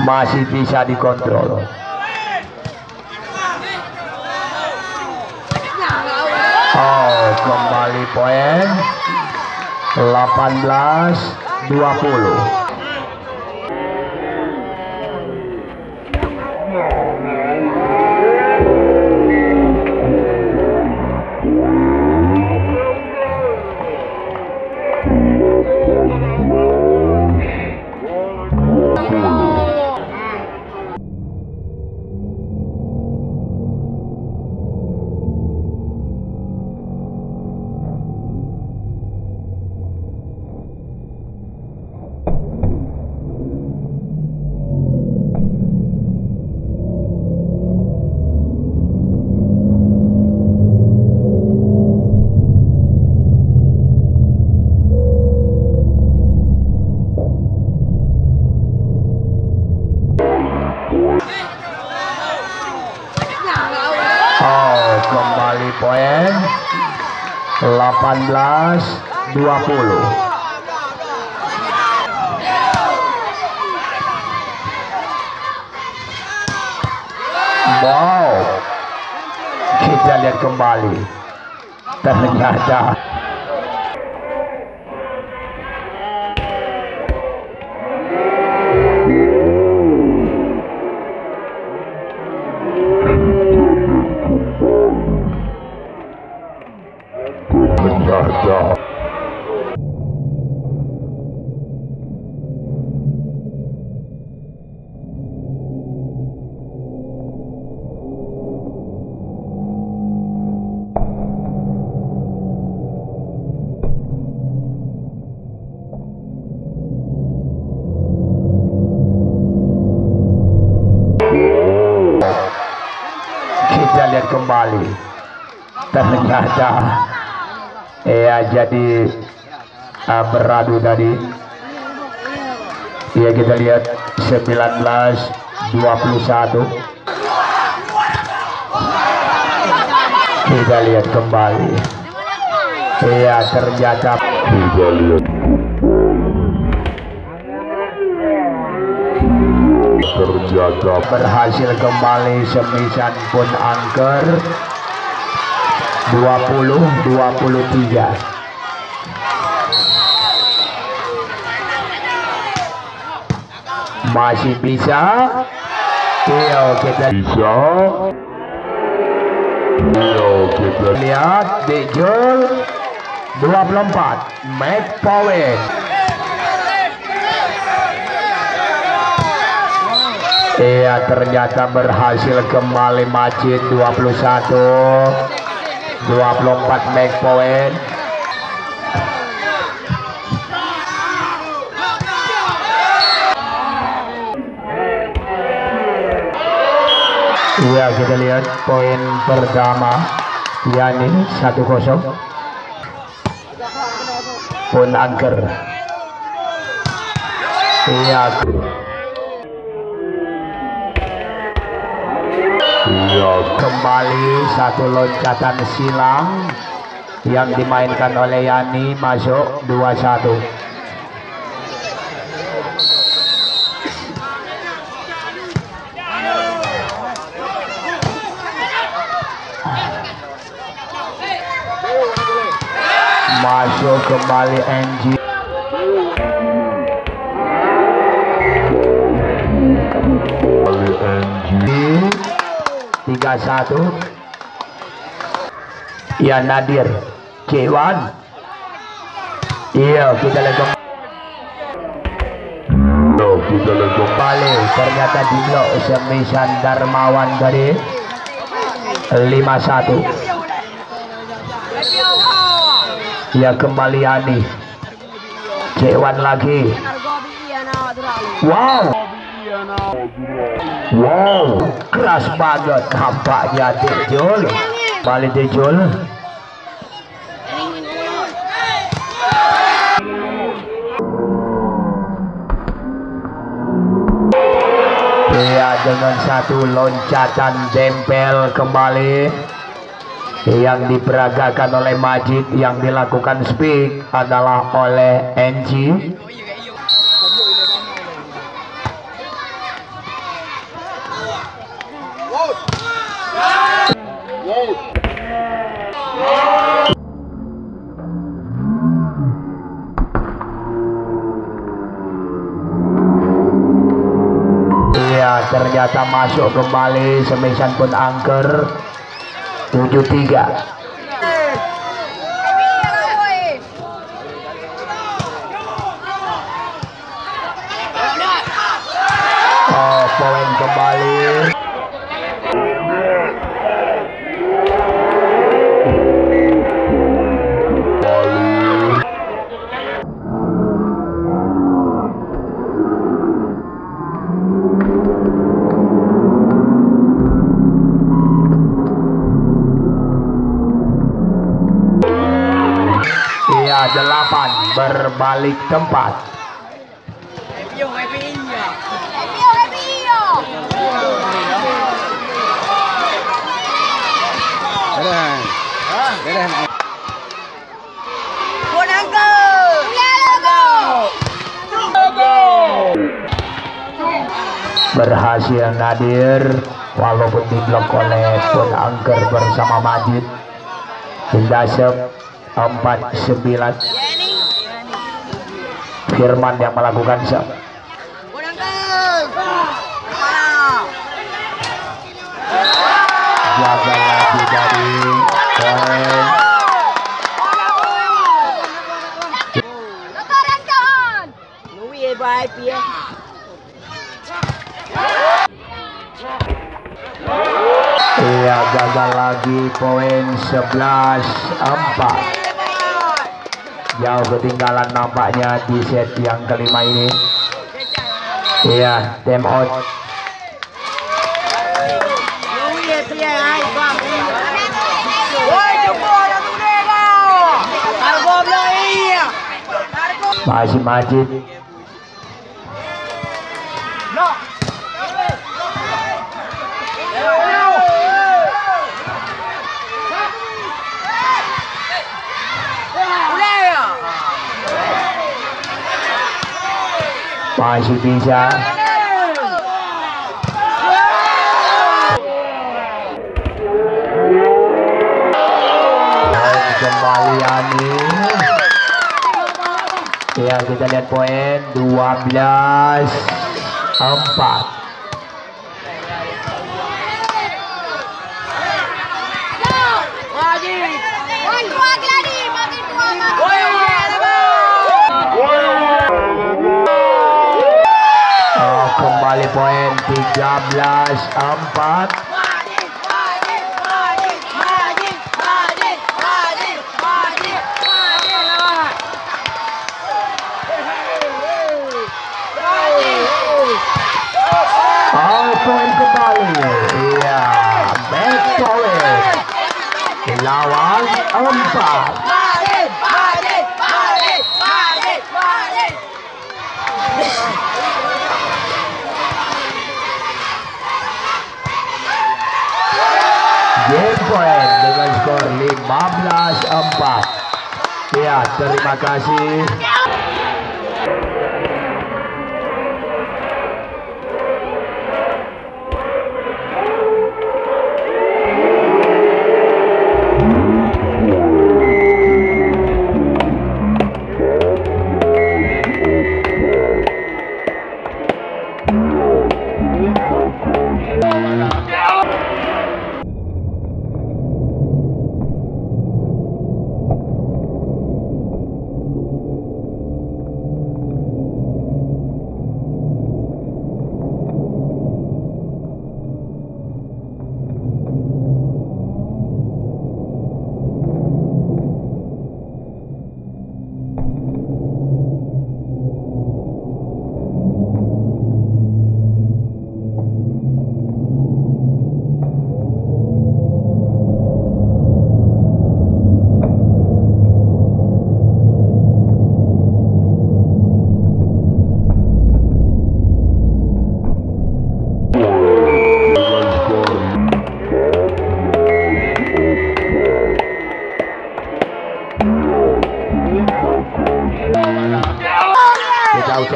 Masih bisa dikontrol. Oh, kembali poin 18-20. Kembali poin 18-20. Wow, kita lihat kembali, ternyata kita lihat kembali, ternyata ya jadi beradu tadi. Ya, kita lihat 19-21. Kita lihat kembali. Ya, ternyata kita lihat berhasil kembali semisan pun angker 20-23. Masih bisa. Kita bisa. Kita lihat Dejol 24 make point. Iya, ternyata berhasil kembali Majid 21-24 make point. Iya, kita lihat poin pertama Yani 1-0 pun angker. Iya, kembali satu loncatan silang yang dimainkan oleh Yani, masuk 2-1. Masuk kembali NG. Kembali NG 3-1. Ya, Nadir C1. Iya, kita lihat kembali, ternyata di blok semisan Darmawan tadi 5-1. Ya, kembali Yani C1 lagi. Wow, keras banget nampaknya Dejol. Balik Dejol. Ya, dengan satu loncatan dempel kembali Yang diperagakan oleh Majid, yang dilakukan speak adalah oleh NG. Iya, ternyata masuk kembali, semisan pun angker 73. Oh, poin kembali. Iya, 8 berbalik tempat. Berhasil Nadir walaupun diblok oleh Pun Angker bersama Majid. Indasep 49. Firman yang melakukan sub. Jaga lagi dari poin. Iya, gagal lagi poin 11-4. Jauh ketinggalan nampaknya di set yang kelima ini. Iya, time out. Masih Majid. Masih bisa. Kembali Yani. Ya, kita lihat poin 12-4. Kembali poin 13-4. Poin kembali. Iya, back point. Lawan 4. Game point dengan skor 15-4. Ya, terima kasih.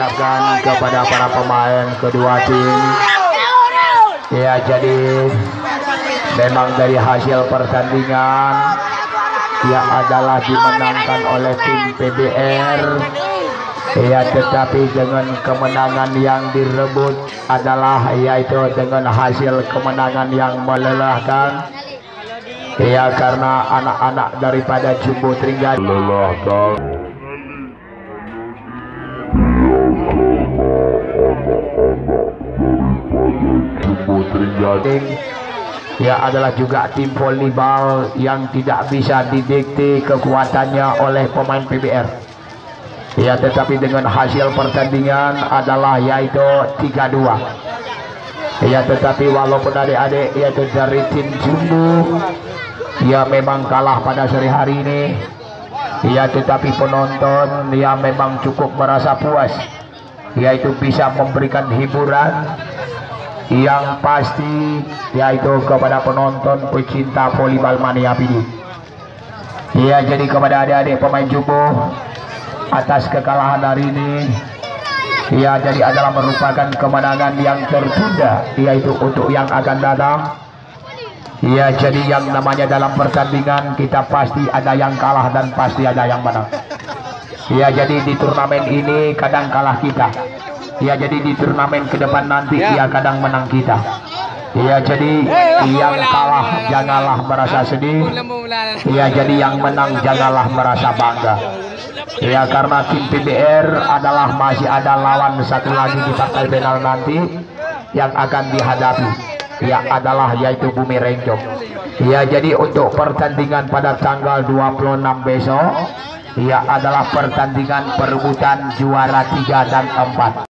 ucapkan kepada para pemain kedua tim. Ya, jadi memang dari hasil pertandingan ya adalah dimenangkan oleh tim PBR. Ya, tetapi dengan kemenangan yang direbut adalah yaitu dengan hasil kemenangan yang melelahkan. Ya, karena anak-anak daripada Jumbo Tringgadi melelahkan. Ya, adalah juga tim volleyball yang tidak bisa didikte kekuatannya oleh pemain PBR. Ya, tetapi dengan hasil pertandingan adalah yaitu 3-2. Ya, tetapi walaupun adik-adik yaitu dari tim Jumbo ya memang kalah pada sore hari ini. Ya, tetapi penonton ya memang cukup merasa puas, yaitu bisa memberikan hiburan yang pasti yaitu kepada penonton pecinta volleyball mania PD. Ya, jadi kepada adik-adik pemain Jumbo atas kekalahan hari ini ya jadi adalah merupakan kemenangan yang tertunda yaitu untuk yang akan datang. Ya, jadi yang namanya dalam pertandingan kita pasti ada yang kalah dan pasti ada yang menang. Ya, jadi di turnamen ini kadang kalah kita. Ya, jadi di turnamen ke depan nanti ya kadang menang kita. Ya, jadi yang kalah janganlah merasa sedih. Ya, jadi yang menang janganlah merasa bangga. Ya, karena tim PBR adalah masih ada lawan satu lagi di partai final nanti yang akan dihadapi. Ya, adalah yaitu Bumi Rencong. Ya, jadi untuk pertandingan pada tanggal 26 besok ya adalah pertandingan perebutan juara 3 dan 4.